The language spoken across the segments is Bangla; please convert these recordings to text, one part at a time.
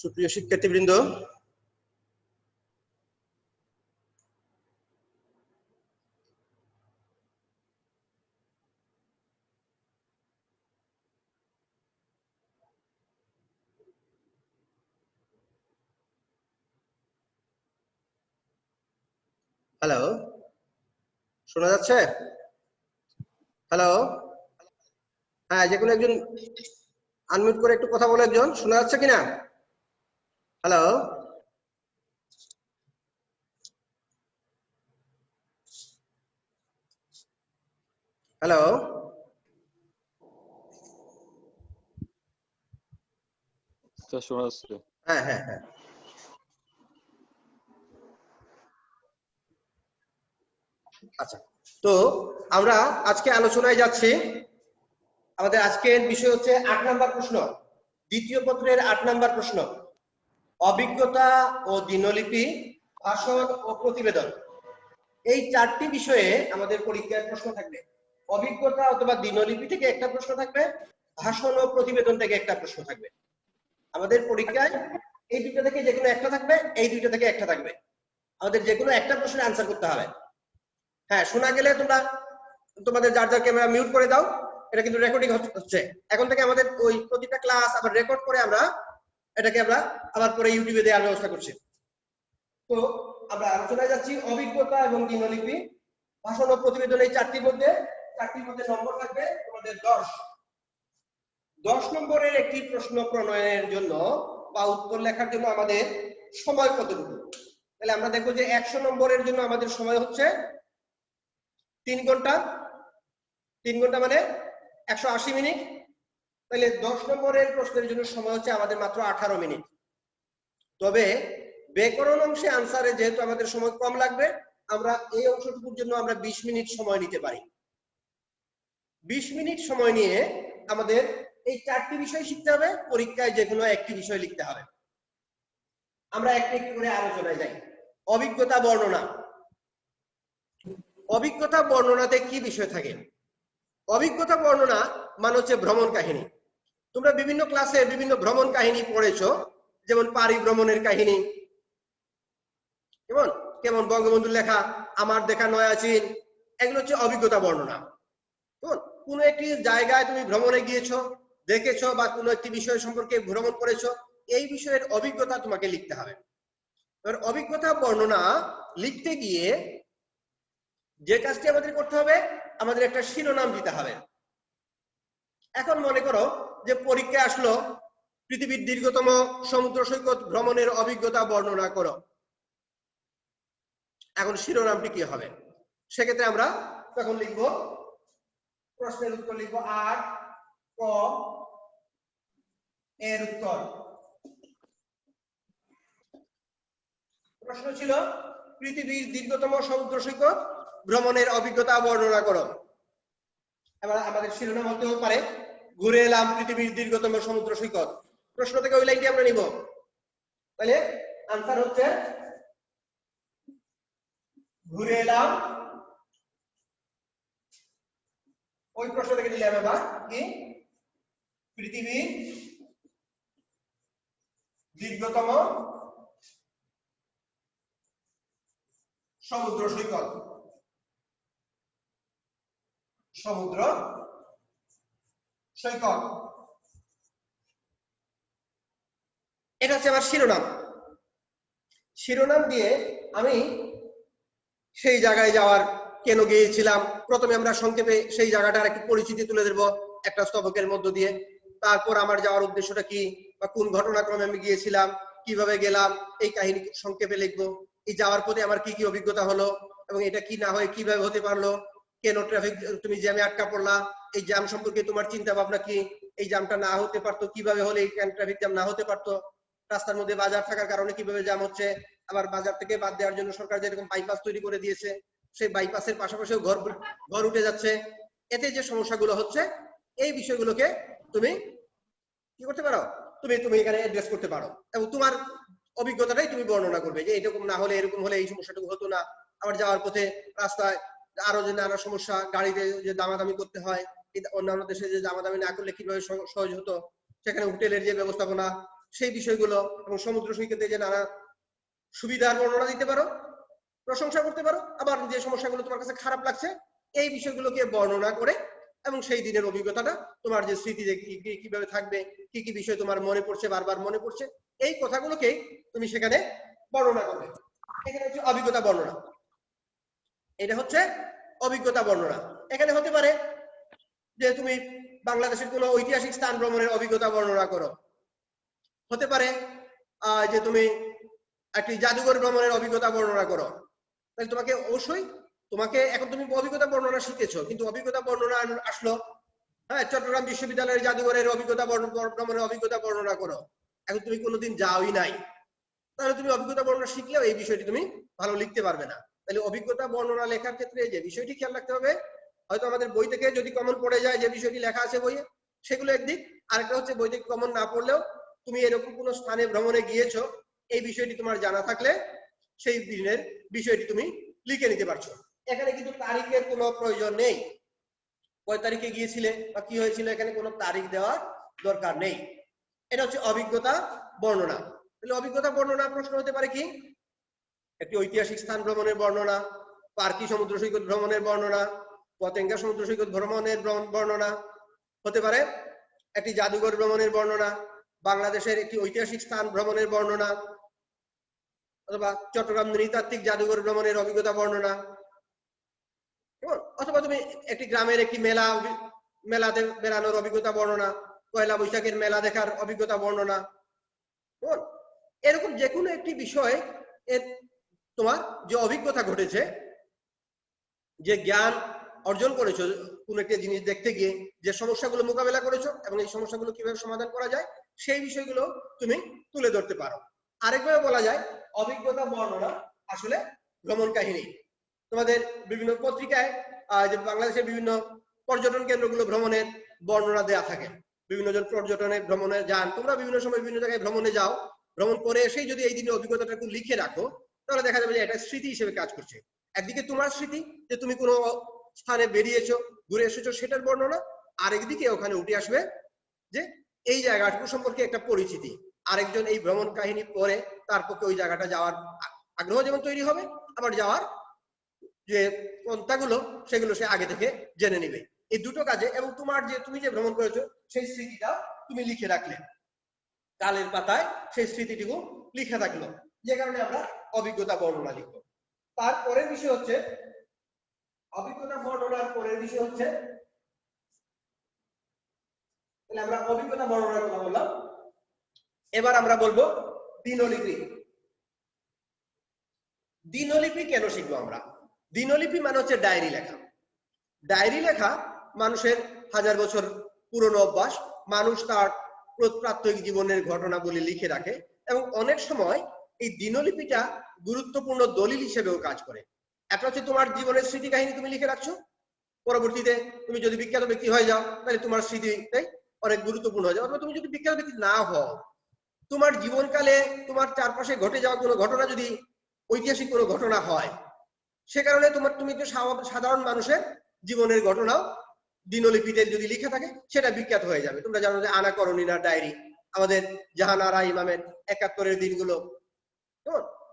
সুপ্রিয় শিক্ষার্থীবৃন্দ, হ্যালো, শোনা যাচ্ছে? হ্যালো, হ্যাঁ, যে কোনো একজন আনমিউট করে একটু কথা বলে, একজন শোনা যাচ্ছে কিনা? হ্যালো, হ্যালো, শোনা যাচ্ছে? হ্যাঁ হ্যাঁ হ্যাঁ, আচ্ছা। তো আমরা আজকে আলোচনায় যাচ্ছি। আমাদের আজকের বিষয় হচ্ছে 8 নাম্বার প্রশ্ন, দ্বিতীয় পত্রের 8 নাম্বার প্রশ্ন, অভিজ্ঞতা ও দিনলিপি, ভাষণ ও প্রতিবেদন। এই 4টি বিষয়ে আমাদের পরীক্ষায় প্রশ্ন থাকবে। অভিজ্ঞতা অথবা দিনলিপি থেকে একটা প্রশ্ন থাকবে, ভাষণ ও প্রতিবেদন থেকে একটা প্রশ্ন থাকবে। আমাদের পরীক্ষায় এই দুইটা থেকে যে কোনো একটা থাকবে, এই দুইটা থেকে একটা থাকবে। আমাদের যে কোনো একটা প্রশ্নের আনসার করতে হবে। হ্যাঁ, শোনা গেলে তোমরা তোমাদের যার যার ক্যামেরা মিউট করে দাও। এটা কিন্তু রেকর্ডিং হচ্ছে। এখন থেকে আমাদের ওই প্রতিটা ক্লাস আবার রেকর্ড করে আমরা এটাকে আবার পরে ইউটিউবে দেওয়ার ব্যবস্থা করছি। তো আমরা আলোচনায় যাচ্ছি অভিজ্ঞতা এবং দিনলিপি, ভাষণ ও প্রতিবেদন। এই চারটির মধ্যে নম্বর থাকবে তোমাদের 10 নম্বরের একটি প্রশ্ন প্রণয়নের জন্য বা উত্তর লেখার জন্য আমাদের সময় কতটুকু। তাহলে আমরা দেখবো যে 100 নম্বরের জন্য আমাদের সময় হচ্ছে 3 ঘন্টা। 3 ঘন্টা মানে 180 মিনিট। তাহলে 10 নম্বরের প্রশ্নের জন্য সময় হচ্ছে আমাদের মাত্র 18 মিনিট। তবে ব্যাকরণ অংশে আনসারে যেহেতু আমাদের সময় কম লাগবে, আমরা এই অংশটুকুর জন্য আমরা 20 মিনিট সময় নিতে পারি। 20 মিনিট সময় নিয়ে আমাদের এই 4টি বিষয় শিখতে হবে, পরীক্ষায় যে কোনো একটি বিষয় লিখতে হবে। আমরা একটু একটু করে আলোচনায় যাই। অভিজ্ঞতা বর্ণনা। অভিজ্ঞতা বর্ণনাতে কি বিষয় থাকে? অভিজ্ঞতা বর্ণনা মানে হচ্ছে ভ্রমণ কাহিনী। তোমরা বিভিন্ন ক্লাসে বিভিন্ন ভ্রমণ কাহিনী পড়েছো, যেমন পারি ভ্রমণের কাহিনী, কেমন কেমন বঙ্গবন্ধুর লেখা আমার দেখা নয়া চীন, এগুলো হচ্ছে অভিজ্ঞতা বর্ণনা। কোনো একটি জায়গায় তুমি ভ্রমণে গিয়েছো, দেখেছো, বা কোনো একটি বিষয় সম্পর্কে ভ্রমণ করেছো, এই বিষয়ের অভিজ্ঞতা তোমাকে লিখতে হবে। এবার অভিজ্ঞতা বর্ণনা লিখতে গিয়ে যে কাজটি আমাদের করতে হবে, আমাদের একটা শিরোনাম দিতে হবে। এখন মনে করো যে পরীক্ষা আসলো, পৃথিবীর দীর্ঘতম সমুদ্র সৈকত ভ্রমণের অভিজ্ঞতা বর্ণনা করো। এখন শিরোনামটি কি হবে? সেক্ষেত্রে আমরা তখন লিখবো, প্রশ্নের উত্তর লিখবো 8 ক এর উত্তর। প্রশ্ন ছিল পৃথিবীর দীর্ঘতম সমুদ্র সৈকত ভ্রমণের অভিজ্ঞতা বর্ণনা করো। এবার আমাদের শিরোনাম হতেও পারে ঘুরে এলাম পৃথিবীর দীর্ঘতম সমুদ্র সৈকত। প্রশ্ন থেকে ওই লাইনটি আমরা নিব। তাহলে আনসার হচ্ছে ঘুরে এলাম, ওই প্রশ্ন থেকে নিলাম এবার কি পৃথিবীর দীর্ঘতম সমুদ্র সৈকত। সমুদ্র সৈকত, এটা হচ্ছে আমার শিরোনাম। শিরোনাম দিয়ে আমি সেই জায়গায় যাওয়ার কেন গিয়েছিলাম, প্রথমে আমরা সংক্ষেপে সেই জায়গাটার একটু পরিচিতি তুলে ধরবো একটা স্তবকের মধ্য দিয়ে। তারপর আমার যাওয়ার উদ্দেশ্যটা কি, বা কোন ঘটনাক্রমে আমি গিয়েছিলাম, কিভাবে গেলাম, এই কাহিনী সংক্ষেপে লিখবো। এই যাওয়ার পথে আমার কি কি অভিজ্ঞতা হলো, এবং এটা কি না হয় কিভাবে হতে পারলো, কেন ট্রাফিক তুমি জ্যামে আটকা পড়লা, এই জ্যাম সম্পর্কে তোমার চিন্তা ভাবনা কি, এই জ্যামটা না হতে পারতো কিভাবে হলে, এই ট্রাফিক জ্যাম না হতে পারতো, রাস্তার মধ্যে বাজার থাকার কারণে কিভাবে জ্যাম হচ্ছে, আবার বাজার থেকে বাদ দেওয়ার জন্য সরকার যেরকম বাইপাস তৈরি করে দিয়েছে, সেই বাইপাসের পাশাপাশিও ঘর উঠে যাচ্ছে, এতে যে সমস্যাগুলো হচ্ছে, এই বিষয়গুলোকে তুমি কি করতে পারো, তুমি এখানে অ্যাড্রেস করতে পারো, এবং তোমার অভিজ্ঞতাটাই তুমি বর্ণনা করবে যে এরকম না হলে, এরকম হলে এই সমস্যাটুকু হতো না। আবার যাওয়ার পথে রাস্তায় আরো যে নানা সমস্যা, গাড়িতে যে দামাদামি করতে হয়, অন্যান্য দেশে যে দামাদামি না করলে কিভাবে সহজ হতো, সেখানে হোটেলের যে ব্যবস্থাপনা, সেই বিষয়গুলো এবং সমুদ্র সৈকতে যে নানা সুবিধার বর্ণনা দিতে পারো, প্রশংসা করতে পারো, আবার যে সমস্যাগুলো তোমার কাছে খারাপ লাগছে এই বিষয়গুলোকে বর্ণনা করে এবং সেই দিনের অভিজ্ঞতাটা তোমার যে স্মৃতি যে কিভাবে থাকবে, কি কি বিষয় তোমার মনে পড়ছে, বারবার মনে পড়ছে, এই কথাগুলোকেই তুমি সেখানে বর্ণনা করবে। এখানে হচ্ছে অভিজ্ঞতা বর্ণনা। এটা হচ্ছে অভিজ্ঞতা বর্ণনা। এখানে হতে পারে যে তুমি বাংলাদেশের কোনো ঐতিহাসিক স্থান ভ্রমণের অভিজ্ঞতা বর্ণনা করো, হতে পারে যে তুমি একটি জাদুঘর ভ্রমণের অভিজ্ঞতা বর্ণনা করো। তাহলে তোমাকে অবশ্যই এখন তুমি অভিজ্ঞতা বর্ণনা শিখেছো, কিন্তু অভিজ্ঞতা বর্ণনা আসলো হ্যাঁ চট্টগ্রাম বিশ্ববিদ্যালয়ের জাদুঘরের অভিজ্ঞতা ভ্রমণের অভিজ্ঞতা বর্ণনা করো। এখন তুমি কোনোদিন যাওই নাই, তাহলে তুমি অভিজ্ঞতা বর্ণনা শিখলেও এই বিষয়টি তুমি ভালো লিখতে পারবে না। তাহলে অভিজ্ঞতা বর্ণনা লেখার ক্ষেত্রে যে বিষয়টি খেয়াল রাখতে হবে, হয়তো আমাদের বই থেকে যদি কমন পড়ে যায় যে বিষয়টি লেখা আছে বইয়ে, সেগুলো একদিক। আরেকটা হচ্ছে বই থেকে কমন না পড়লেও তুমি এরকম কোনো স্থানে ভ্রমণে গিয়েছো, এই বিষয়টি তোমার জানা থাকলে সেই দিনের বিষয়টি তুমি লিখে নিতে পারছো। এখানে কিন্তু তারিখের কোনো প্রয়োজন নেই, কয় তারিখে গিয়েছিলে বা কি হয়েছিল, এখানে কোনো তারিখ দেওয়ার দরকার নেই। এটা হচ্ছে অভিজ্ঞতা বর্ণনা। তাহলে অভিজ্ঞতা বর্ণনা প্রশ্ন হতে পারে কি, একটি ঐতিহাসিক স্থান ভ্রমণের বর্ণনা, পার্কি সমুদ্র সৈকত ভ্রমণের বর্ণনা, পতেঙ্গা সমুদ্র সৈকত ভ্রমণের বর্ণনা, হতে পারে একটি জাদুঘর ভ্রমণের বর্ণনা, বাংলাদেশের একটি ঐতিহাসিক স্থান ভ্রমণের বর্ণনা, অথবা চট্টগ্রাম নৃতাত্ত্বিক জাদুঘর ভ্রমণের অভিজ্ঞতা বর্ণনা, অথবা তুমি একটি গ্রামের একটি মেলাতে বেড়ানোর অভিজ্ঞতা বর্ণনা, পয়লা বৈশাখের মেলা দেখার অভিজ্ঞতা বর্ণনা। এরকম যে কোনো একটি বিষয় তোমার যে অভিজ্ঞতা ঘটেছে, যে জ্ঞান অর্জন করেছো কোন একটা জিনিস দেখতে গিয়ে, যে সমস্যাগুলো মোকাবেলা করেছো এবং এই সমস্যাগুলো কিভাবে সমাধান করা যায় সেই বিষয়গুলো তুমি তুলে ধরতে পারো। আরেকভাবে বলা যায় অভিজ্ঞতা বর্ণনা আসলে ভ্রমণ কাহিনী। তোমাদের বিভিন্ন পত্রিকায় যে বাংলাদেশের বিভিন্ন পর্যটন কেন্দ্রগুলো ভ্রমণের বর্ণনা দেয়া থাকে, বিভিন্ন জন পর্যটনে ভ্রমণে যান, তোমরা বিভিন্ন সময় বিভিন্ন জায়গায় ভ্রমণে যাও, ভ্রমণ করে এসেই যদি এই দিনের অভিজ্ঞতাটা একটু লিখে রাখো তাহলে দেখা যাবে যে এটা স্মৃতি হিসেবে কাজ করছে। একদিকে তোমার স্মৃতি যে তুমি কোনো স্থানে বেরিয়েছো, ঘুরে এসেছো, সেটার বর্ণনা, আরেকদিকে ওখানে উঠে আসবে যে এই জায়গাটুকু সম্পর্কে একটা পরিচিতি। আরেকজন এই ভ্রমণ কাহিনী পরে তার পক্ষে ওই জায়গাটা যাওয়ার আগ্রহ যেমন তৈরি হবে, আবার যাওয়ার যে পন্থাগুলো সেগুলো সে আগে থেকে জেনে নেবে। এই দুটো কাজে, এবং তুমি যে ভ্রমণ করেছো সেই স্মৃতিটা তুমি লিখে রাখলে, কালের পাতায় সেই স্মৃতিটুকু লিখে থাকলো, যে কারণে আমরা অভিজ্ঞতা বর্ণনা লিখব। তারপরের বিষয় হচ্ছে অভিজ্ঞতা বর্ণনার পরের বিষয় হচ্ছে, তাহলে আমরা অভিজ্ঞতা বর্ণনার কথা বললাম, এবার আমরা বলবো দিনলিপি। দিনলিপি কেন শিখবো আমরা? দিনলিপি মানে হচ্ছে ডায়েরি লেখা। ডায়েরি লেখা মানুষের হাজার বছর পুরনো অভ্যাস। মানুষ তার প্রাত্যহিক জীবনের ঘটনাবলী লিখে রাখে এবং অনেক সময় এই দিনলিপিটা গুরুত্বপূর্ণ দলিল হিসেবেও কাজ করে। একটা হচ্ছে তোমার জীবনের স্মৃতি কাহিনী তুমি লিখে রাখছো, পরবর্তীতে তুমি যদি বিখ্যাত ব্যক্তি হয়ে যাও তাহলে তোমার স্মৃতিটাই অনেক গুরুত্বপূর্ণ হয়ে যাবে। অথবা তুমি যদি বিখ্যাত ব্যক্তি না হও, তোমার জীবনকালে তোমার চারপাশে ঘটে যাওয়া কোনো ঘটনা যদি ঐতিহাসিক কোনো ঘটনা হয়, সে কারণে তুমি তো সাধারণ মানুষের জীবনের ঘটনাও দিনলিপিতে যদি লিখে থাকে সেটা বিখ্যাত হয়ে যাবে। তোমরা জানো যে আনা করণিনার ডায়েরি, আমাদের জাহান আরা ইমামের ৭১-এর দিনগুলো,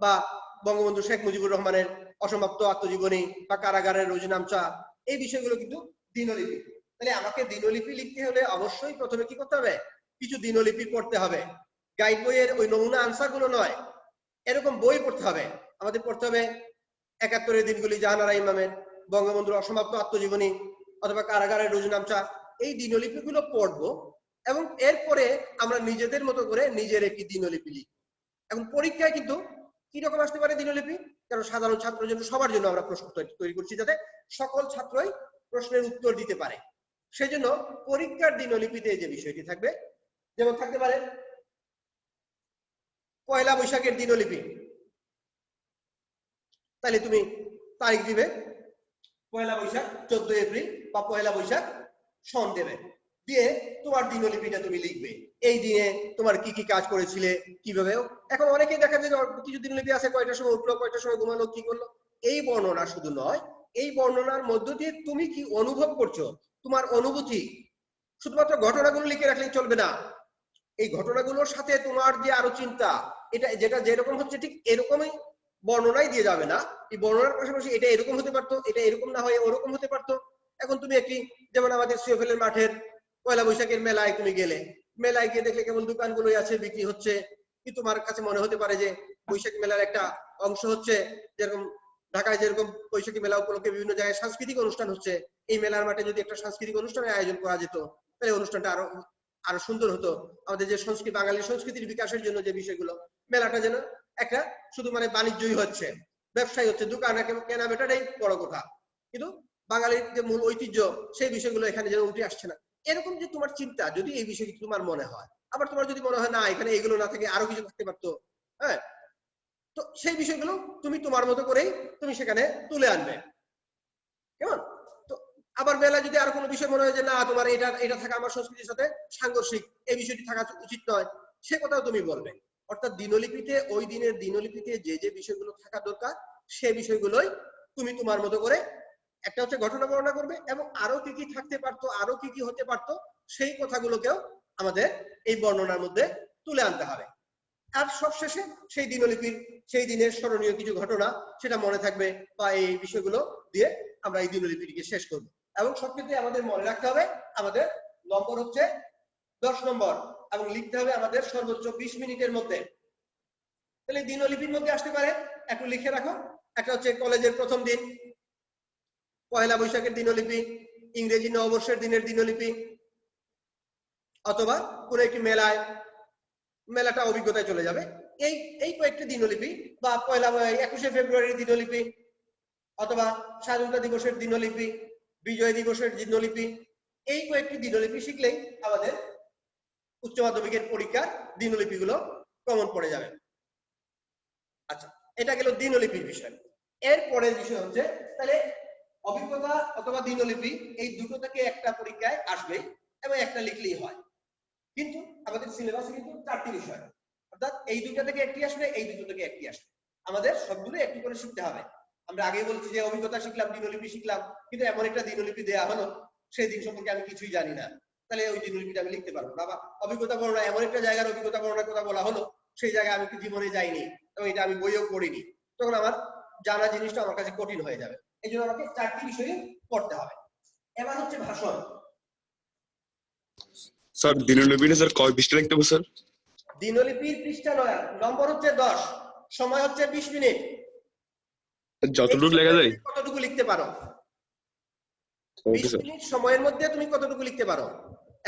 বা বঙ্গবন্ধু শেখ মুজিবুর রহমানের অসমাপ্ত আত্মজীবনী, বা কারাগারের রোজনামচা, এই বিষয়গুলো কিন্তু দিনলিপি। তাহলে আমাকে দিনলিপি লিখতে হলে অবশ্যই প্রথমে কি করতে হবে? কিছু দিনলিপি পড়তে হবে। গাইড বইয়ের ওই নমুনা আনসার গুলো নয়, এরকম বই পড়তে হবে। আমাদের পড়তে হবে ৭১-এর দিনগুলি, জাহান আরা ইমামের, বঙ্গবন্ধুর অসমাপ্ত আত্মজীবনী, অথবা কারাগারের রোজনামচা। এই দিনলিপিগুলো পড়বো এবং এরপরে আমরা নিজেদের মতো করে নিজের একটি দিনলিপি লিখব। এখন পরীক্ষায় কিন্তু কি রকম আসতে পারে দিনলিপি? কারণ সাধারণ ছাত্রের জন্য, সবার জন্য আমরা প্রশ্ন তৈরি করছি যাতে সকল ছাত্রই প্রশ্নের উত্তর দিতে পারে। সেজন্য পরীক্ষার দিনলিপিতে যে বিষয়টি থাকবে, যেমন থাকতে পারে পয়লা বৈশাখের দিনলিপি। তাহলে তুমি তারিখ দিবে পয়লা বৈশাখ 14 এপ্রিল বা পয়লা বৈশাখ সন দেবে, দিয়ে তোমার দিনলিপিটা তুমি লিখবে। এই দিনে তোমার কি কি কাজ করেছিলে, কিভাবে। এখন অনেকেই দেখা যায় কিছু দিনলিপি আছে, কয়টার সময় উঠলো, কয়টার সময় ঘুমালো, কি করলো। এই বর্ণনা শুধু নয়, এই বর্ণনার মধ্য দিয়ে তুমি কি অনুভব করছো, তোমার অনুভূতি। শুধুমাত্র ঘটনাগুলো লিখে রাখলেই চলবে না, এই ঘটনাগুলোর সাথে তোমার যে আরো চিন্তা, এটা যেটা যেরকম হচ্ছে ঠিক এরকমই বর্ণনাই দিয়ে যাবে না, এই বর্ণনার পাশাপাশি এটা এরকম হতে পারতো, এটা এরকম না হয়ে ওরকম হতে পারতো। এখন তুমি একটি, যেমন আমাদের সিওফেলের মাঠের পয়লা বৈশাখের মেলায় তুমি গেলে, মেলায় গিয়ে দেখলে কেবল দোকানগুলোই আছে, বিক্রি হচ্ছে, কি তোমার কাছে মনে হতে পারে যে বৈশাখী মেলার একটা অংশ হচ্ছে, যেরকম ঢাকায় যেরকম বৈশাখী মেলা উপলক্ষে বিভিন্ন জায়গায় সাংস্কৃতিক অনুষ্ঠান হচ্ছে, এই মেলার মাঠে যদি একটা সাংস্কৃতিক অনুষ্ঠানের আয়োজন করা যেত, তাহলে অনুষ্ঠানটা আরো আরো সুন্দর হতো। আমাদের যে সংস্কৃতি, বাঙালির সংস্কৃতির বিকাশের জন্য যে বিষয়গুলো, মেলাটা যেন একটা শুধু মানে বাণিজ্যই হচ্ছে, ব্যবসায়ী হচ্ছে, দোকানে কেনা বেটাটাই বড় কথা, কিন্তু বাঙালির যে মূল ঐতিহ্য সেই বিষয়গুলো এখানে যেন উঠে আসছে না। এরকম যে তোমার চিন্তা, যদি এই বিষয়টি তোমার মনে হয়, আবার তোমার যদি মনে হয় না এখানে এগুলো না থেকে আরো কিছু থাকতে পারতো, হ্যাঁ, তো সেই বিষয়গুলো তুমি তোমার মতো করেই তুমি সেখানে তুলে আনবে, কেমন? তো আবার মেলা যদি আর কোনো বিষয় মনে হয় যে না তোমার এটা এটা থাকা আমার সংস্কৃতির সাথে সাংঘর্ষিক, এই বিষয়টি থাকা উচিত নয়, সে কথাও তুমি বলবে। অর্থাৎ দিনলিপিতে, ওই দিনের দিনলিপিতে যে যে বিষয়গুলো থাকা দরকার, সে বিষয়গুলোই তুমি তোমার মতো করে একটা হচ্ছে ঘটনা বর্ণনা করবে, এবং আরো কি কি থাকতে পারতো, আরো কি কি হতে পারতো, সেই কথাগুলোকেও আমাদের এই বর্ণনার মধ্যে তুলে আনতে হবে। আর সবশেষে সেই দিনলিপির সেই দিনের স্মরণীয় কিছু ঘটনা সেটা মনে থাকবে, বা এই বিষয়গুলো দিয়ে আমরা এই দিনলিপিটিকে শেষ করব। এবং সবক্ষেত্রে আমাদের মনে রাখতে হবে আমাদের নম্বর হচ্ছে 10 নম্বর, এবং লিখতে হবে আমাদের সর্বোচ্চ 20 মিনিটের মধ্যে। তাহলে দিনলিপির মধ্যে আসতে পারে, একটু লিখে রাখো, একটা হচ্ছে কলেজের প্রথম দিন, পয়লা বৈশাখের দিনলিপি, ইংরেজি নববর্ষের দিনের দিনলিপি, অথবা কোনো একটি মেলায়, মেলাটা অভিজ্ঞতায় চলে যাবে, এই এই কয়েকটি দিনলিপি, বা পয়লা 21শে ফেব্রুয়ারির দিনলিপি, অথবা স্বাধীনতা দিবসের দিনলিপি, বিজয় দিবসের দিনলিপি, এই কয়েকটি দিনলিপি শিখলেই আমাদের উচ্চ মাধ্যমিকের পরীক্ষার দিনলিপিগুলো কমন পড়ে যাবে। আচ্ছা, এটা গেল দিনলিপির বিষয়। এর পরের বিষয় হচ্ছে, তাহলে অভিজ্ঞতা অথবা দিনলিপি এই দুটো থেকে একটা পরীক্ষায় আসবে, এবং একটা লিখলেই হয়। কিন্তু আমাদের সিলেবাসে কিন্তু 4টি বিষয়, অর্থাৎ এই দুটো থেকে একটি আসবে, এই দুটো থেকে একটি আসবে, আমাদের সবগুলো একটু করে শিখতে হবে। আমরা আগে বলছি যে অভিজ্ঞতা শিখলাম, দিনলিপি শিখলাম, কিন্তু এমন একটা দিনলিপি দেয়া হলো সেই দিন সম্পর্কে আমি কিছুই জানি না, তাহলে ওই দিনলিপিটা আমি লিখতে পারবো না। বা অভিজ্ঞতা বর্ণনা, এমন একটা জায়গার অভিজ্ঞতা বর্ণনার কথা বলা হলো, সেই জায়গায় আমি জীবনে যাইনি এবং এটা আমি বইও পড়িনি, তখন আমার জানা জিনিসটা আমার কাছে কঠিন হয়ে যাবে। এই জন্য আমাকে 4টি বিষয় পড়তে হবে। এবার হচ্ছে ভাষণ। স্যার দিনলিপিটা স্যার কয় পৃষ্ঠা লিখতে হবে স্যার? দিনলিপির পৃষ্ঠা নম্বর হচ্ছে 10, সময় হচ্ছে 20 মিনিট। যতটুকু লেখা যায় কতটুকু লিখতে পারো? 20 মিনিট সময়ের মধ্যে তুমি কতটুকু লিখতে পারো?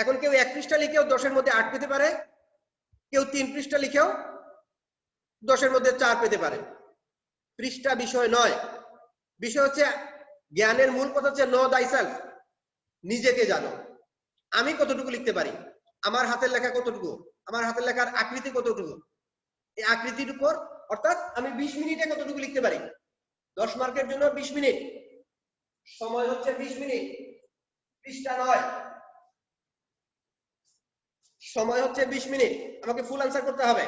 এখন কেউ 1 পৃষ্ঠা লিখেও 10-এর মধ্যে 8 পেতে পারে, কেউ 3 পৃষ্ঠা লিখেও 10-এর মধ্যে 4 পেতে পারে। পৃষ্ঠা বিষয় নয়, বিষয় হচ্ছে জ্ঞানের মূল কথা হচ্ছে নো thyself, নিজেকে জানো। আমি কতটুকু লিখতে পারি, আমার হাতের লেখা কতটুকু, আমার হাতের লেখার আকৃতি কতটুকু, এই আকৃতির উপর, অর্থাৎ আমি 20 মিনিটে কতটুকু লিখতে পারি। 10 মার্কের জন্য 20 মিনিট, সময় হচ্ছে 20 মিনিট, পৃষ্ঠা নয়, সময় হচ্ছে 20 মিনিট। আমাকে ফুল আনসার করতে হবে।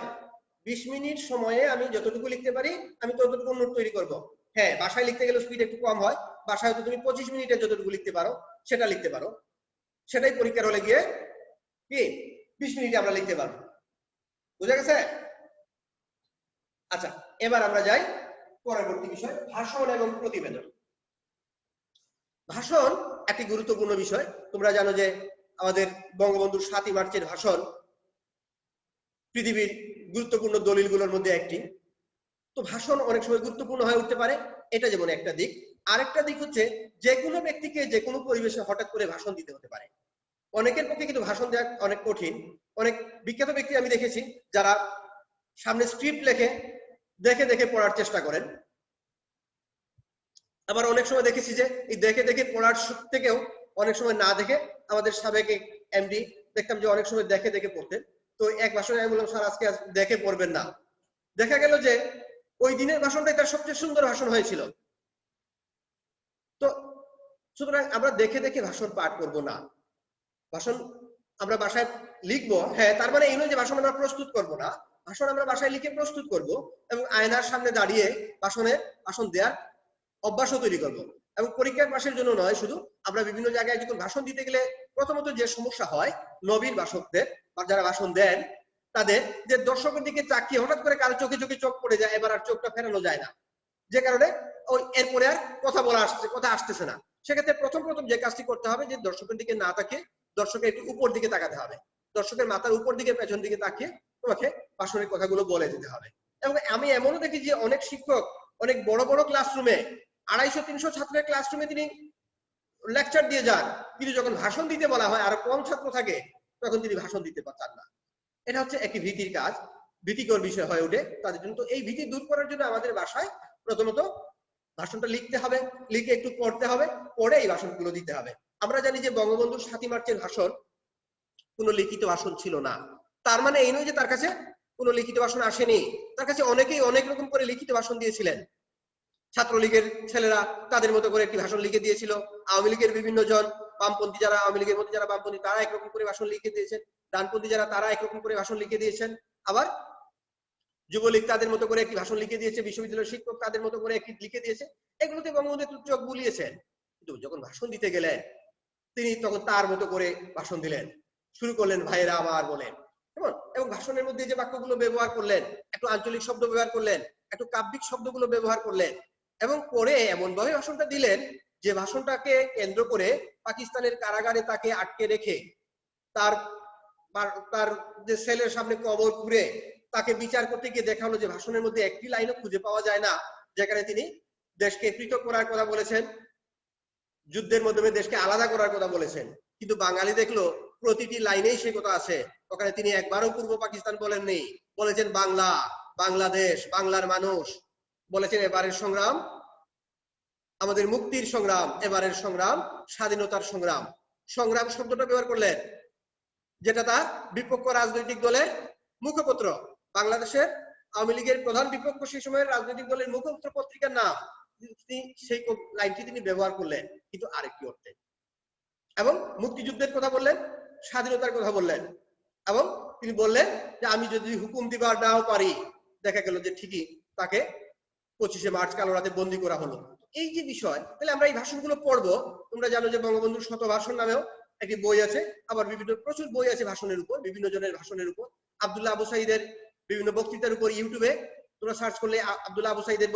20 মিনিট সময়ে আমি যতটুকু লিখতে পারি আমি ততটুকু নোট তৈরি করব। হ্যাঁ, বাসায় লিখতে গেলে স্পিড একটু কম হয়, বাসায় তো তুমি 25 মিনিটে যতটুকু লিখতে পারো সেটা লিখতে পারো, সেটাই পরীক্ষার হলে গিয়ে কি 20 মিনিটে আমরা লিখতে পারবো। বুঝা গেছে? আচ্ছা, এবার আমরা যাই পরবর্তী বিষয়, ভাষণ এবং প্রতিবেদন। ভাষণ একটি গুরুত্বপূর্ণ বিষয়। তোমরা জানো যে আমাদের বঙ্গবন্ধুর 7ই মার্চের ভাষণ পৃথিবীর গুরুত্বপূর্ণ দলিলগুলোর মধ্যে একটি। তো ভাষণ অনেক সময় গুরুত্বপূর্ণ হয়ে উঠতে পারে, এটা যেমন একটা দিক। আরেকটা দিক হচ্ছে যে কোনো ব্যক্তিকে যে কোনো পরিবেশে হঠাৎ করে ভাষণ দিতে হতে পারে। অনেকের পক্ষে কিন্তু ভাষণ দেওয়া অনেক কঠিন। অনেক বিখ্যাত ব্যক্তি আমি দেখেছি যারা সামনে স্ক্রিপ্ট লেখে দেখে দেখে পড়ার চেষ্টা করেন। আবার অনেক সময় দেখেছি যে এই দেখে দেখে পড়ার থেকেও অনেক সময় না দেখে, আমাদের সাবেক এমডি দেখতাম যে অনেক সময় দেখে দেখে পড়তেন। তো এক ভাষণে আমি বললাম, স্যার আজকে দেখে পড়বেন না। দেখা গেল যে ওই দিনের ভাষণটাই তার সবচেয়ে সুন্দর ভাষণ হয়েছিল। তো সুতরাং আমরা দেখে দেখে ভাষণ পাঠ করব না। ভাষণ আমরা বাসায় লিখবো, হ্যাঁ, তার মানে এই নয় যে ভাষণ আমরা প্রস্তুত করব না। ভাষণ আমরা বাসায় লিখে প্রস্তুত করব এবং আয়নার সামনে দাঁড়িয়ে ভাষণ দেওয়ার অভ্যাসও তৈরি করব। এবং পরীক্ষার পাশের জন্য নয় শুধু, আমরা বিভিন্ন জায়গায় যখন ভাষণ দিতে গেলে প্রথমত যে সমস্যা হয় নবীন ভাষকদের বা যারা ভাষণ দেন তাদের, যে দর্শকের দিকে তাকিয়ে হঠাৎ করে কারো চোখে চোখে চোখ পড়ে যায়, এবার আর চোখটা ফেরানো যায় না, যে কারণে ওই এরপরে আর কথা আসতেছে না। সেক্ষেত্রে প্রথম যে কাজটি করতে হবে যে দর্শকের দিকে না তাকিয়ে দর্শকের একটু উপর দিকে তাকাতে হবে, দর্শকের মাথার উপর দিকে পেছন দিকে তাকিয়ে তোমাকে ভাষণের কথাগুলো বলে দিতে হবে। এবং আমি এমনও দেখি যে অনেক শিক্ষক অনেক বড় বড় ক্লাসরুমে 250-300 ছাত্রের ক্লাসরুমে তিনি লেকচার দিয়ে যান, কিন্তু যখন ভাষণ দিতে বলা হয় আর কম ছাত্র থাকে তখন তিনি ভাষণ দিতে পারতেন না। এটা হচ্ছে একটি ভীতির কাজ, ভীতিকর বিষয় হয়ে ওঠে তাদের জন্য। তো এই ভীতি দূর করার জন্য আমাদের বাসায় প্রথমত ভাষণটা লিখতে হবে, লিখে একটু পড়তে হবে, পড়ে এই ভাষণগুলো দিতে হবে। আমরা জানি যে বঙ্গবন্ধুর 7ই মার্চের ভাষণ কোনো লিখিত ভাষণ ছিল না। তার মানে এই নয় যে তার কাছে কোনো লিখিত ভাষণ আসেনি, তার কাছে অনেকেই অনেক রকম করে লিখিত ভাষণ দিয়েছিলেন। ছাত্রলীগের ছেলেরা তাদের মতো করে একটি ভাষণ লিখে দিয়েছিল, আওয়ামী লীগের বিভিন্ন জন, বামপন্থী যারা আওয়ামী লীগের মধ্যে যারা বামপন্থী তারা একরকম করে ভাষণ লিখে দিয়েছেন, ডানপন্থী যারা তারা একরকম করে ভাষণ লিখে দিয়েছেন, আবার যুবলীগ তাদের মতো করে একটি ভাষণ লিখে দিয়েছে, বিশ্ববিদ্যালয়ের শিক্ষক তাদের মতো করে একটি লিখে দিয়েছে। এগুলোতে বঙ্গবন্ধু একটু চোখ বুলিয়েছেন, কিন্তু যখন ভাষণ দিতে গেলেন তিনি তখন তার মতো করে ভাষণ দিলেন, শুরু করলেন ভাইয়েরা আমার বলেন, কেমন, এবং ভাষণের মধ্যে যে বাক্যগুলো ব্যবহার করলেন, একটু আঞ্চলিক শব্দ ব্যবহার করলেন, একটু কাব্যিক শব্দগুলো ব্যবহার করলেন, এবং পরে এমন ভাবে ভাষণটা দিলেন যে ভাষণটাকে কেন্দ্র করে পাকিস্তানের কারাগারে তাকে আটকে রেখে তার তার যে সেলের সামনে কবর পুড়ে তাকে বিচার করতে গিয়ে দেখা হলো যে ভাষণের মধ্যে একটি লাইনও খুঁজে পাওয়া যায় না যেখানে তিনি দেশকে পৃথক করার কথা বলেছেন, যুদ্ধের মাধ্যমে দেশকে আলাদা করার কথা বলেছেন। কিন্তু বাঙালি দেখলো প্রতিটি লাইনেই সে কথা আছে, ওখানে তিনি একবারও পূর্ব পাকিস্তান বলেননি, বলেছেন বাংলা, বাংলাদেশ, বাংলার মানুষ, বলেছেন এবারের সংগ্রাম আমাদের মুক্তির সংগ্রাম, এবারের সংগ্রাম স্বাধীনতার সংগ্রাম। সংগ্রাম শব্দটা ব্যবহার করলেন, যেটা তার বিপক্ষ রাজনৈতিক দলের মুখপত্র, বাংলাদেশের আওয়ামী লীগের প্রধান বিপক্ষ সেই সময়ের রাজনৈতিক দলের মুখপত্র পত্রিকার নাম, সেই লাইনটি তিনি ব্যবহার করলেন কিন্তু আরেকটি অর্থে। এবং মুক্তিযুদ্ধের কথা বললেন, স্বাধীনতার কথা বললেন, এবং তিনি বললেন যে আমি যদি হুকুম দিবার নাও পারি, দেখা গেল যে ঠিকই তাকে 25শে মার্চ কালো রাতে বন্দি করা হলো। এই যে বিষয়, তাহলে আমরা এই ভাষণগুলো পড়বো। তোমরা জানো যে বঙ্গবন্ধুর শত ভাষণ নামেও একটি বই আছে, আবার প্রচুর বই আছে ভাষণের উপর, বিভিন্ন জনের ভাষণের উপর। আব্দুল্লাহ আবু সাঈদের বিভিন্ন বক্তৃতার উপর ইউটিউবে তোমরা সার্চ করলে আব্দুল্লাহ আবু সাঈদের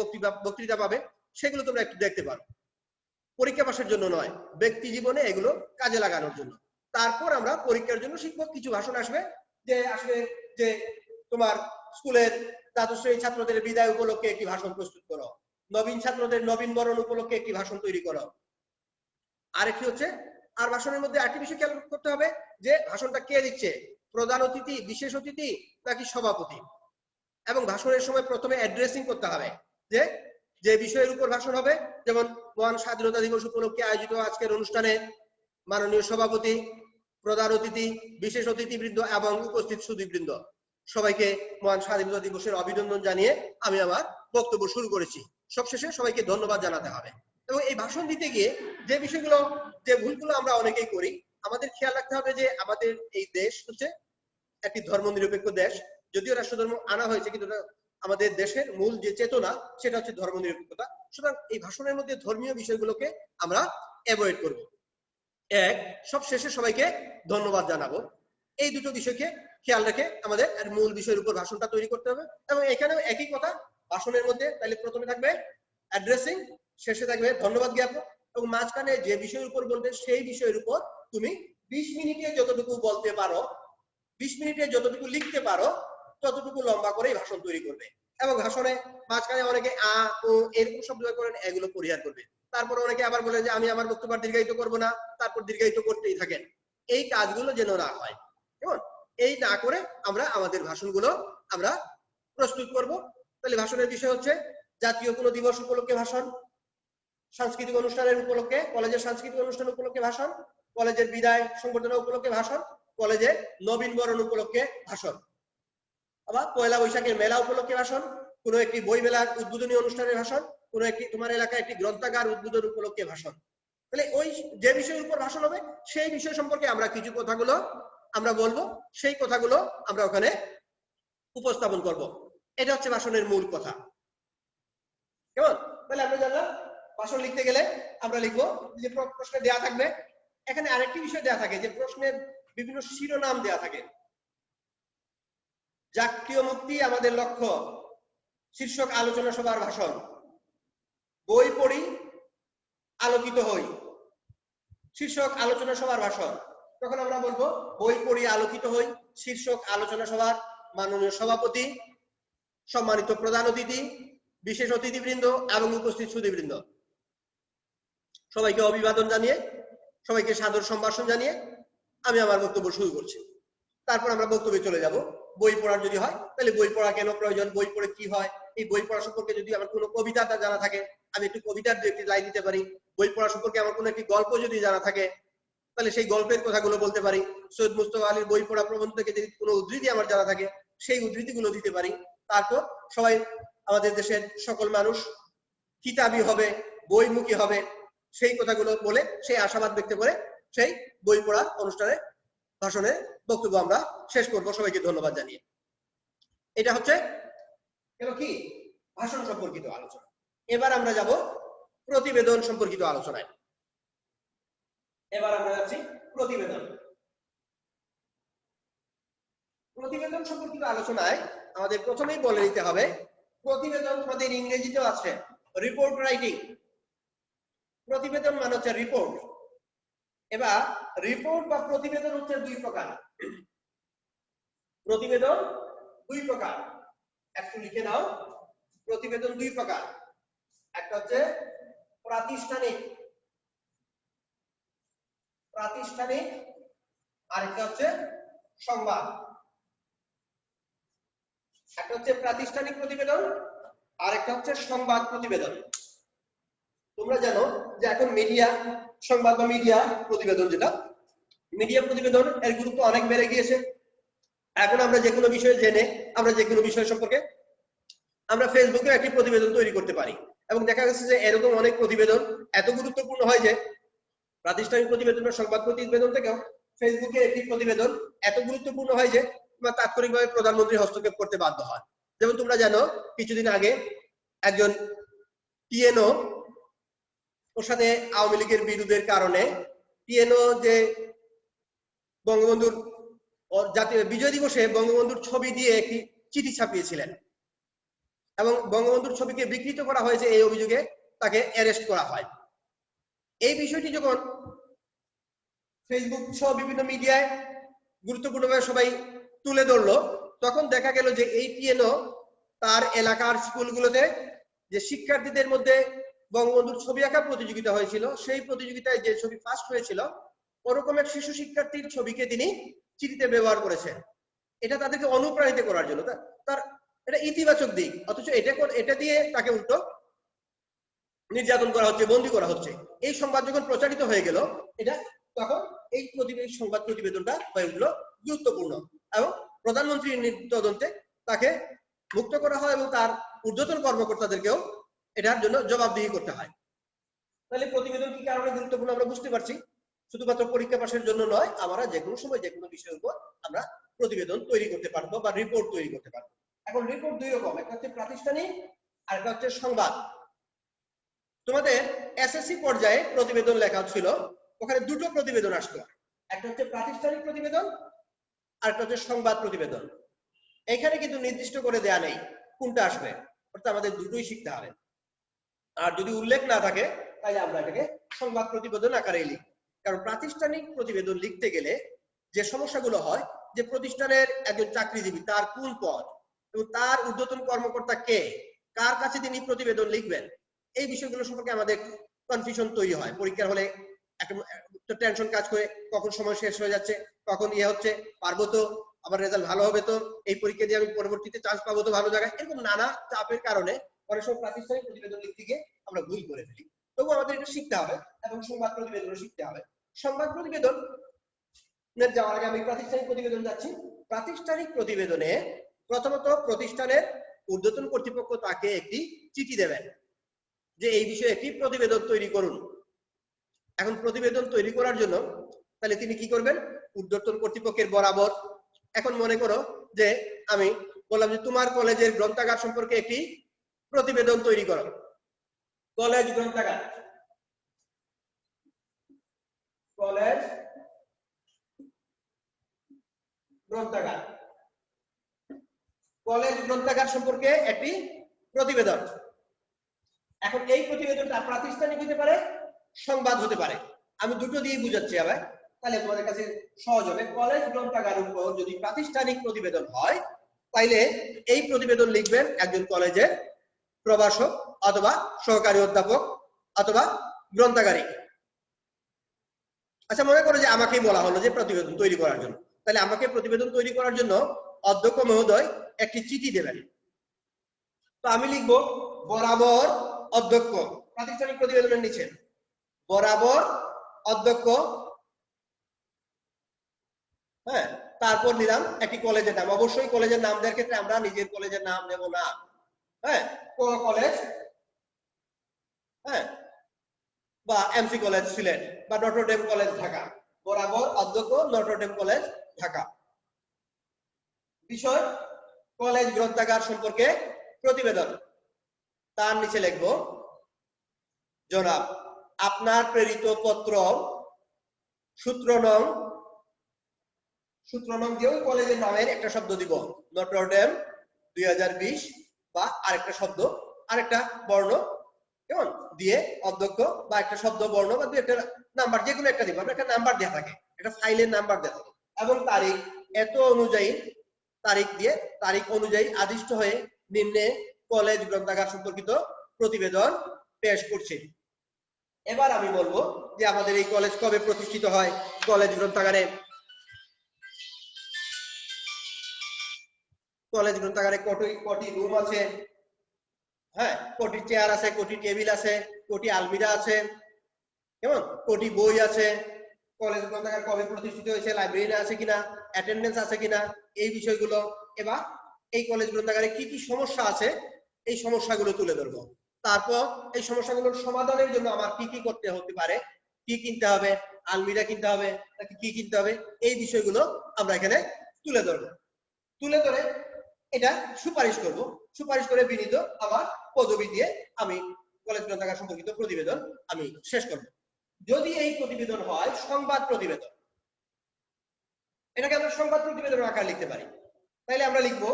বক্তৃতা পাবে, সেগুলো তোমরা একটু দেখতে পারো। পরীক্ষা পাশের জন্য নয়, ব্যক্তি জীবনে এগুলো কাজে লাগানোর জন্য। তারপর আমরা পরীক্ষার জন্য শিখবো, কিছু ভাষণ আসবে যে তোমার স্কুলের দ্বাদশ শ্রেণীর ছাত্রদের বিদায় উপলক্ষে একটি ভাষণ প্রস্তুত করো, নবীন ছাত্রদের নবীন বরণ উপলক্ষে একটি ভাষণ তৈরি করো। আরেকটি হচ্ছে, আর ভাষণের মধ্যে আরেকটি বিষয় খেয়াল করতে হবে যে ভাষণটা কে দিচ্ছে, প্রধান অতিথি, বিশেষ অতিথি নাকি সভাপতি। এবং ভাষণের সময় প্রথমে অ্যাড্রেসিং করতে হবে যে যে বিষয়ের উপর ভাষণ হবে, যেমন মহান স্বাধীনতা দিবস উপলক্ষে আয়োজিত আজকের অনুষ্ঠানে মাননীয় সভাপতি, প্রধান অতিথি, বিশেষ অতিথিবৃন্দ এবং উপস্থিত সুধীবৃন্দ সবাইকে মহান স্বাধীনতা দিবসের অভিনন্দন জানিয়ে আমি আমার বক্তব্য শুরু করেছি। সবশেষে সবাইকে ধন্যবাদ জানাতে হবে। এবং এই ভাষণ দিতে গিয়ে যে বিষয়গুলো, যে ভুলগুলো আমরা অনেকেই করি, আমাদের খেয়াল রাখতে হবে যে আমাদের এই দেশ হচ্ছে একটি ধর্মনিরপেক্ষ দেশ, যদিও রাষ্ট্রধর্ম আনা হয়েছে, কিন্তু আমাদের দেশের মূল যে চেতনা সেটা হচ্ছে ধর্মনিরপেক্ষতা। সুতরাং এই ভাষণের মধ্যে ধর্মীয় বিষয়গুলোকে আমরা অ্যাভয়েড করব। এক, সব শেষে সবাইকে ধন্যবাদ জানাবো, এই দুটো বিষয়কে খেয়াল রেখে আমাদের মূল বিষয়ের উপর ভাষণটা তৈরি করতে হবে। এবং এখানেও একই কথা, ভাষণের মধ্যে তাহলে প্রথমে থাকবে অ্যাড্রেসিং, শেষে থাকবে ধন্যবাদ জ্ঞাপন, এবং মাঝখানে যে বিষয়ের উপর বলবে সেই বিষয়ের উপর তুমি 20 মিনিটে যতটুকু বলতে পারো, 20 মিনিটে যতটুকু লিখতে পারো ততটুকু লম্বা করেই ভাষণ তৈরি করবে। এবং ভাষণে মাঝখানে অনেকে আ ও এরকম শব্দ ব্যবহার করেন, এগুলো পরিহার করবে। তারপর অনেকে আবার বলে যে আমি আমার বক্তব্য দীর্ঘায়িত করব না, তারপর দীর্ঘায়িত করতেই থাকেন। এই কাজগুলো যেন না হয়, কেমন, এই না করে আমরা আমাদের ভাষণগুলো আমরা প্রস্তুত করব। তাহলে ভাষণের বিষয় হচ্ছে জাতীয় কোনো দিবস উপলক্ষে ভাষণ, সাংস্কৃতিক অনুষ্ঠানের উপলক্ষে, কলেজের সাংস্কৃতিক অনুষ্ঠান উপলক্ষে ভাষণ, কলেজের বিদায় সংবর্ধনা উপলক্ষে ভাষণ, কলেজে নবীন বরণ উপলক্ষে ভাষণ, আবার পয়লা বৈশাখের মেলা উপলক্ষে ভাষণ, কোনো একটি বই মেলার উদ্বোধনী অনুষ্ঠানের ভাষণ, কোনো একটি তোমার এলাকায় একটি গ্রন্থাগার উদ্বোধন উপলক্ষে ভাষণ। তাহলে ওই যে বিষয়ের উপর ভাষণ হবে সেই বিষয় সম্পর্কে আমরা কিছু কথাগুলো আমরা বলবো, সেই কথাগুলো আমরা ওখানে উপস্থাপন করব। এটা হচ্ছে ভাষণের মূল কথা, কেমন? তাহলে আমরা জানলাম ভাষণ লিখতে গেলে আমরা লিখবো যে প্রশ্নে দেয়া থাকবে, এখানে আরেকটি বিষয় দেয়া থাকে যে প্রশ্নের বিভিন্ন শিরোনাম দেয়া থাকে। জাতীয় মুক্তি আমাদের লক্ষ্য শীর্ষক আলোচনা সভার ভাষণ, বই পড়ি আলোকিত হই শীর্ষক আলোচনা সভার ভাষণ। তখন আমরা বলবো বই পড়ি আলোকিত হই শীর্ষক আলোচনা সভার মাননীয় সভাপতি, সম্মানিত প্রধান অতিথি, বিশেষ অতিথিবৃন্দ এবং উপস্থিত সুধীবৃন্দ, সবাইকে অভিবাদন জানিয়ে, সবাইকে সাদর সম্ভাষণ জানিয়ে আমি আমার বক্তব্য শুরু করছি। তারপর আমরা বক্তব্যে চলে যাব। বই পড়ার যদি হয় তাহলে বই পড়া কেন প্রয়োজন, বই পড়ে কি হয়, এই বই পড়া সম্পর্কে যদি আমার কোনো কবিতাটা জানা থাকে আমি একটু কবিতার দু একটি লাইন দিতে পারি। বই পড়া সম্পর্কে আমার কোনো একটি গল্প যদি জানা থাকে তাহলে সেই গল্পের কথাগুলো বলতে পারি। সৈয়দ মুস্তফা আলীর বই পড়া প্রবন্ধ থেকে যদি কোনো উদ্ধৃতি আমার জানা থাকে সেই উদ্ধৃতিগুলো দিতে পারি। তারপর সবাই আমাদের দেশের সকল মানুষ কিতাবী হবে, বইমুখী হবে, সেই কথাগুলো বলে সেই আশাবাদ ব্যক্ত করে সেই বই পড়া অনুষ্ঠানে ভাষণে বক্তব্য আমরা শেষ করব, সবাইকে ধন্যবাদ জানিয়ে। এটা হচ্ছে কি ভাষণ সম্পর্কিত আলোচনা। এবার আমরা যাব প্রতিবেদন সম্পর্কিত আলোচনায়। এবার আমরা যাচ্ছি প্রতিবেদন। প্রতিবেদন সম্পর্কিত আলোচনায় আমাদের প্রথমেই বলে নিতে হবে প্রতিবেদন আমাদের ইংরেজিতেও আছে রিপোর্ট রাইটিং। প্রতিবেদন মানে হচ্ছে রিপোর্ট। এবার রিপোর্ট বা প্রতিবেদন হচ্ছে দুই প্রকার। প্রতিবেদন দুই প্রকার, একটু লিখে নাও। প্রতিবেদন দুই প্রকার, একটা হচ্ছে প্রাতিষ্ঠানিক আর একটা হচ্ছে সংবাদ। একটা হচ্ছে প্রাতিষ্ঠানিক প্রতিবেদন আর একটা হচ্ছে সংবাদ প্রতিবেদন। তোমরা জানো যে এখন মিডিয়া সংবাদ বা মিডিয়া প্রতিবেদন, যেটা মিডিয়া প্রতিবেদন এর গুরুত্ব অনেক বেড়ে গিয়েছে। এখন আমরা যে কোনো বিষয়ে জেনে আমরা যে কোনো বিষয় সম্পর্কে আমরা ফেসবুকে একটি প্রতিবেদন তৈরি করতে পারি, এবং দেখা গেছে যে এরকম অনেক প্রতিবেদন এত গুরুত্বপূর্ণ হয় যে প্রাতিষ্ঠানিক প্রতিবেদন বা সংবাদ প্রতিবেদন থেকেও ফেসবুকে একটি প্রতিবেদন এত গুরুত্বপূর্ণ হয় যে তাৎক্ষণিকভাবে প্রধানমন্ত্রী হস্তক্ষেপ করতে বাধ্য হয়। যেমন তোমরা জানো কিছুদিন আগে একজন টিএনও ওর সাথে আওয়ামী লীগের বিরোধের কারণে টিএনও যে বঙ্গবন্ধুর জাতীয় বিজয় দিবসে বঙ্গবন্ধুর ছবি দিয়ে একটি চিঠি ছাপিয়েছিলেন এবং বঙ্গবন্ধুর ছবিকে বিকৃত করা হয়েছে এই অভিযোগে তাকে অ্যারেস্ট করা হয়। এই বিষয়টি যখন ফেসবুক সহ বিভিন্ন মিডিয়ায় গুরুত্বপূর্ণভাবে সবাই তুলে ধরলো, তখন দেখা গেল যে এই টিএনও তার এলাকার স্কুলগুলোতে যে শিক্ষার্থীদের মধ্যে বঙ্গবন্ধুর ছবি আঁকা প্রতিযোগিতা হয়েছিল, সেই প্রতিযোগিতায় যে ছবি ফার্স্ট হয়েছিল ওরকম এক শিশু শিক্ষার্থীর ছবিকে তিনি চিঠিতে ব্যবহার করেছেন। এটা তাদেরকে অনুপ্রাণিত করার জন্য, তার এটা ইতিবাচক দিক, অথচ এটা দিয়ে তাকে উল্টো নির্যাতন করা হচ্ছে, বন্দী করা হচ্ছে। এই সংবাদ যখন প্রচারিত হয়ে গেল, এটা তখন এই সংবাদ প্রতিবেদনটা হয়ে উঠলো গুরুত্বপূর্ণ এবং প্রধানমন্ত্রীর তদন্তে তাকে মুক্ত করা হয় এবং তার ঊর্ধ্বতন কর্মকর্তাদেরকেও এটার জন্য জবাবদিহি করতে হয়। তাহলে প্রতিবেদন কি কারণে গুরুত্বপূর্ণ আমরা বুঝতে পারছি। শুধুমাত্র পরীক্ষা পাশের জন্য নয়, আমরা যে কোনো সময় যে কোনো বিষয়ের উপর আমরা প্রতিবেদন তৈরি করতে পারবো বা রিপোর্ট তৈরি করতে পারবো। এখন রিপোর্ট দুই রকম, একটা হচ্ছে প্রাতিষ্ঠানিক আর একটা হচ্ছে সংবাদ। তোমাদের এসএসসি পর্যায়ে প্রতিবেদন লেখা ছিল, ওখানে দুটো প্রতিবেদন আসতো, একটা হচ্ছে প্রাতিষ্ঠানিক প্রতিবেদন আর একটা হচ্ছে সংবাদ প্রতিবেদন। এখানে কিন্তু নির্দিষ্ট করে দেয়া নেই কোনটা আসবে, অর্থাৎ আমাদের দুটোই শিখতে হবে। আর যদি উল্লেখ না থাকে তাহলে আমরা এটাকে সংবাদ প্রতিবেদন আকারে লিখি। কারণ প্রাতিষ্ঠানিক প্রতিবেদন লিখতে গেলে যে সমস্যাগুলো হয়, যে প্রতিষ্ঠানের একজন চাকরিজীবী তার কোন পদ এবং তার ঊর্ধ্বতন কর্মকর্তা কে, কার কাছে তিনি প্রতিবেদন লিখবেন, এই বিষয়গুলো সম্পর্কে আমাদের কনফিউশন তৈরি হয়। পরীক্ষার হলে একটা টেনশন কাজ করে, কখন সময় শেষ হয়ে যাচ্ছে, কখন হচ্ছে, পারবো তো, আবার রেজাল্ট ভালো হবে তো, এই পরীক্ষা দিয়ে আমি পরবর্তীতে চান্স পাবো তো ভালো জায়গায়, এরকম নানা চাপের কারণে অনেক সময় প্রাতিষ্ঠানিক প্রতিবেদন লিখতে গিয়ে আমরা ভুল করে ফেলি। তবু আমাদের এটা শিখতে হবে এবং সংবাদ প্রতিবেদন শিখতে হবে। সংবাদ প্রতিবেদন যাওয়ার আগে আমি প্রাতিষ্ঠানিক প্রতিবেদন যাচ্ছি। প্রাতিষ্ঠানিক প্রতিবেদনে প্রথমত প্রতিষ্ঠানের ঊর্ধ্বতন কর্তৃপক্ষ তাকে একটি চিঠি দেবেন যে এই বিষয়ে একটি প্রতিবেদন তৈরি করুন। এখন প্রতিবেদন তৈরি করার জন্য তাহলে তিনি কি করবেন, ঊর্ধ্বতন কর্তৃপক্ষের বরাবর, এখন মনে করো যে আমি বললাম যে তোমার কলেজের গ্রন্থাগার সম্পর্কে একটি প্রতিবেদন তৈরি করো, কলেজ গ্রন্থাগার, কলেজ গ্রন্থাগার, কলেজ গ্রন্থাগার সম্পর্কে একটি প্রতিবেদন। এখন এই প্রতিবেদনটা প্রাতিষ্ঠানিক হতে পারে, সংবাদ হতে পারে। আমি দুটো দিয়ে বুঝাচ্ছি আবার, তাহলে তোমাদের কাছে সহজ হবে। কলেজ গ্রন্থাগারের উপর যদি প্রাতিষ্ঠানিক প্রতিবেদন হয়, তাইলে এই প্রতিবেদন লিখবেন একজন কলেজের প্রভাষক অথবা সহকারী অধ্যাপক অথবা গ্রন্থাগারিক। আচ্ছা, মনে করো যে আমাকেই বলা হলো যে প্রতিবেদন তৈরি করার জন্য, তাহলে আমাকে প্রতিবেদন তৈরি করার জন্য অধ্যক্ষ মহোদয় একটি চিঠি দেবেন। তো আমি লিখব বরাবর অধ্যক্ষ, প্রাতিষ্ঠানিক প্রতিবেদনের নিচে বরাবর অধ্যক্ষ, হ্যাঁ, তারপর নিলাম একটি কলেজের নাম। অবশ্যই কলেজের নাম দেওয়ার ক্ষেত্রে আমরা নিজের কলেজের নাম নেব না, হ্যাঁ, কোন কলেজ, হ্যাঁ, বা এমসি কলেজ সিলেট বা নটরডেম কলেজ ঢাকা, বরাবর অধ্যক্ষ নটরডেম কলেজ ঢাকা। বিষয় কলেজ গ্রন্থাগার সম্পর্কে প্রতিবেদন। তার নিচে লিখব জনাব আপনার প্রেরিত পত্র সূত্র নং দিয়েও কলেজের নামের একটা শব্দ দিব, নটরডেম 2020 বা আরেকটা শব্দ, আরেকটা বর্ণ, কেমন দিয়ে অধ্যক্ষ বা একটা শব্দ বর্ণ বা দুই একটা নাম্বার, যে কোনো একটা দিব। আমরা একটা নাম্বার দেওয়া থাকে, একটা ফাইলের নাম্বার দেওয়া থাকে, এবং তারিখ এত অনুযায়ী, তারিখ দিয়ে তারিখ অনুযায়ী আদিষ্ট হয়ে নিম্নে কলেজ গ্রন্থাগার সম্পর্কিত প্রতিবেদন পেশ করছি। এবার আমি বলবো যে আমাদের এই কলেজ কবে প্রতিষ্ঠিত হয়, কলেজ গ্রন্থাগারে কটি রুম আছে, হ্যাঁ, কটি চেয়ার আছে, কটি টেবিল আছে, কটি আলমিরা আছে, কেমন, কটি বই আছে, কলেজ গ্রন্থাগার কবে প্রতিষ্ঠিত হয়েছে, লাইব্রেরি আছে কিনা, অ্যাটেন্ডেন্স আছে কিনা, এই বিষয়গুলো। এবার এই কলেজ গ্রন্থাগারে কি কি সমস্যা আছে, এই সমস্যাগুলো তুলে ধরবো। তারপর এই সমস্যাগুলোর সমাধানের জন্য আমার কি কি করতে হতে পারে, কি কিনতে হবে, আলমিরা কিনতে হবে নাকি কি কিনতে হবে, এই বিষয়গুলো আমরা এখানে তুলে ধরবো। তুলে ধরে এটা সুপারিশ করব, সুপারিশ করে বিনীত আমার পদবি দিয়ে আমি কলেজ গ্রন্থাগার সম্পর্কিত প্রতিবেদন আমি শেষ করব। যদি এই প্রতিবেদন হয় সংবাদ প্রতিবেদন, এটাকে আমরা সংবাদ প্রতিবেদনের আকারে লিখতে পারি। তাইলে আমরা লিখবো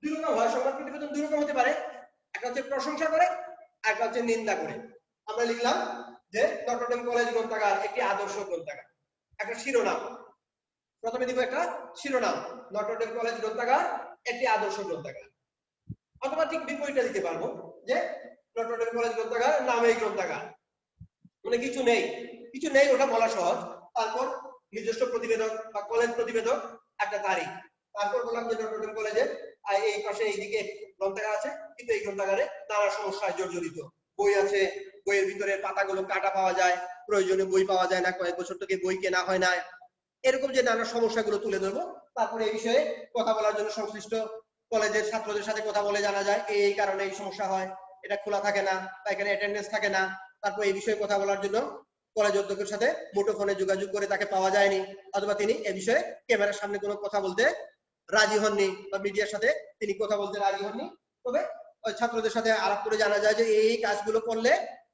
দুই রকম হয়, সংবাদ প্রতিবেদন দুই রকম হতে পারে, একটা হচ্ছে প্রশংসা করে, একটা হচ্ছে নিন্দা করে। আমরা লিখলাম যে নটরডেম কলেজ গ্রন্থাগার একটি আদর্শ গ্রন্থাগার, একটা শিরোনাম, প্রথমে দিব একটা শিরোনাম, নটরডেম কলেজ গ্রন্থাগার একটি আদর্শ গ্রন্থাগার। অথবা ঠিক বিপরীতটা দিতে পারবো যে নটরডেম কলেজ গ্রন্থাগার নামেই গ্রন্থাগার, মানে কিছু নেই ওটা বলা সহজ। তারপর নিজস্ব প্রতিবেদন বা কলেজ প্রতিবেদন, একটা তারিখ, তারপর বললাম যে নটরডেম কলেজের এই পাশে এইদিকে গ্রন্থাগার আছে, কিন্তু এই গ্রন্থাগারে নানা সমস্যায় জর্জরিত, বই আছে, বইয়ের ভিতরে পাতাগুলো কাটা পাওয়া যায়, প্রয়োজনীয় বই পাওয়া যায় না, কয়েক বছর থেকে বই কেনা হয় না, এরকম যে নানা সমস্যাগুলো তুলে ধরবো। তারপরে এই বিষয়ে কথা বলার জন্য সংশ্লিষ্ট কলেজের ছাত্রদের সাথে কথা বলে জানা যায় এই কারণে এই সমস্যা হয়, এটা খোলা থাকে না বা এখানে অ্যাটেন্ডেন্স থাকে না। তারপর এই বিষয়ে কথা বলার জন্য কলেজ অধ্যক্ষের সাথে মুঠোফোনে যোগাযোগ করে তাকে পাওয়া যায়নি, অথবা তিনি এ বিষয়ে ক্যামেরার সামনে কোনো কথা বলতে রাজি হননি বা মিডিয়ার সাথে তিনি কথা বলতে রাজি হননি। তবে ওই ছাত্রদের সাথে আলাপ করে জানা যায় যে এই কাজগুলো করলে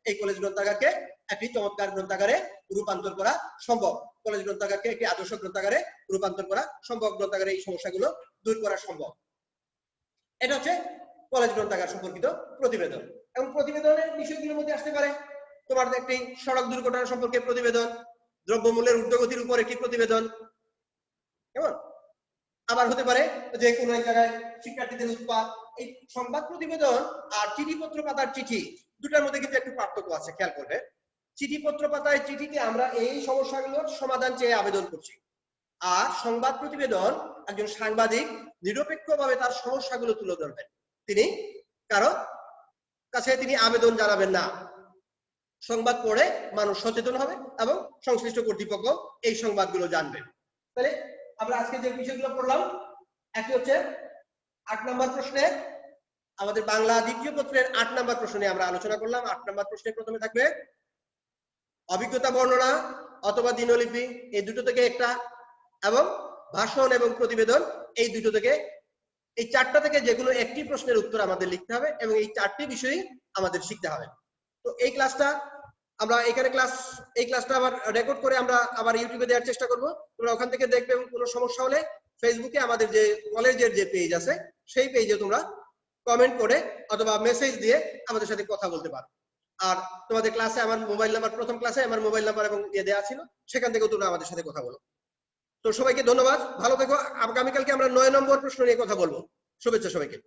এই কলেজ গ্রন্থাগারকে একটি চমৎকার গ্রন্থাগারে রূপান্তর করা সম্ভব, কলেজ গ্রন্থাগারকে একটি আদর্শ গ্রন্থাগারে রূপান্তর করা সম্ভব, গ্রন্থাগারে এই সমস্যাগুলো দূর করা সম্ভব। এটা হচ্ছে কলেজ গ্রন্থাগার সম্পর্কিত প্রতিবেদন। এবং প্রতিবেদনের বিষয়গুলোর মধ্যে আসতে পারে তোমার একটি সড়ক দুর্ঘটনা সম্পর্কে প্রতিবেদন, দ্রব্যমূল্যের ঊর্ধ্বগতির উপর একটি প্রতিবেদন, কেমন, আবার হতে পারে যে কোনো এক জায়গায় শিক্ষার্থীদের উৎপাত। এই সংবাদ প্রতিবেদন আর চিঠিপত্র পাতার চিঠি দুটার মধ্যে কিন্তু একটু পার্থক্য আছে, খেয়াল করবে। চিঠিপত্র পাতায় চিঠিতে আমরা এই সমস্যাগুলোর সমাধান চেয়ে আবেদন করছি, আর সংবাদ প্রতিবেদন একজন সাংবাদিক নিরপেক্ষভাবে তার সমস্যাগুলো তুলে ধরবেন, তিনি কারো কাছে তিনি আবেদন জানাবেন না। সংবাদ পড়ে মানুষ সচেতন হবে এবং সংশ্লিষ্ট কর্তৃপক্ষ এই সংবাদগুলো জানবে। তাহলে আমরা আজকে যে বিষয়গুলো পড়লাম, একটি হচ্ছে 8 নম্বর প্রশ্নে, আমাদের বাংলা দ্বিতীয় পত্রের 8 নম্বর প্রশ্ন নিয়ে আমরা আলোচনা করলাম। 8 নম্বর প্রশ্নে প্রথমে থাকবে অভিজ্ঞতা বর্ণনা অথবা দিনলিপি, এই দুটো থেকে একটা, এবং ভাষণ এবং প্রতিবেদন, এই দুটো থেকে, এই চারটা থেকে যে কোনো একটি প্রশ্নের উত্তর আমাদের লিখতে হবে এবং এই চারটি বিষয়ই আমাদের শিখতে হবে। তো এই ক্লাসটা আমরা এখানে এই ক্লাসটা আবার রেকর্ড করে আমরা আবার ইউটিউবে দেওয়ার চেষ্টা করব। তোমরা ওখান থেকে দেখবে এবং কোনো সমস্যা হলে ফেসবুকে আমাদের যে কলেজের যে পেজ আছে সেই পেজে তোমরা কমেন্ট করে অথবা মেসেজ দিয়ে আমাদের সাথে কথা বলতে পারো। আর তোমাদের ক্লাসে আমার মোবাইল নাম্বার, প্রথম ক্লাসে আমার মোবাইল নাম্বার এবং ইয়ে দেওয়া ছিল, সেখান থেকেও তোমরা আমাদের সাথে কথা বলো। তো সবাইকে ধন্যবাদ, ভালো থেকো। আগামীকালকে আমরা 9 নম্বর প্রশ্ন নিয়ে কথা বলবো। শুভেচ্ছা সবাইকে।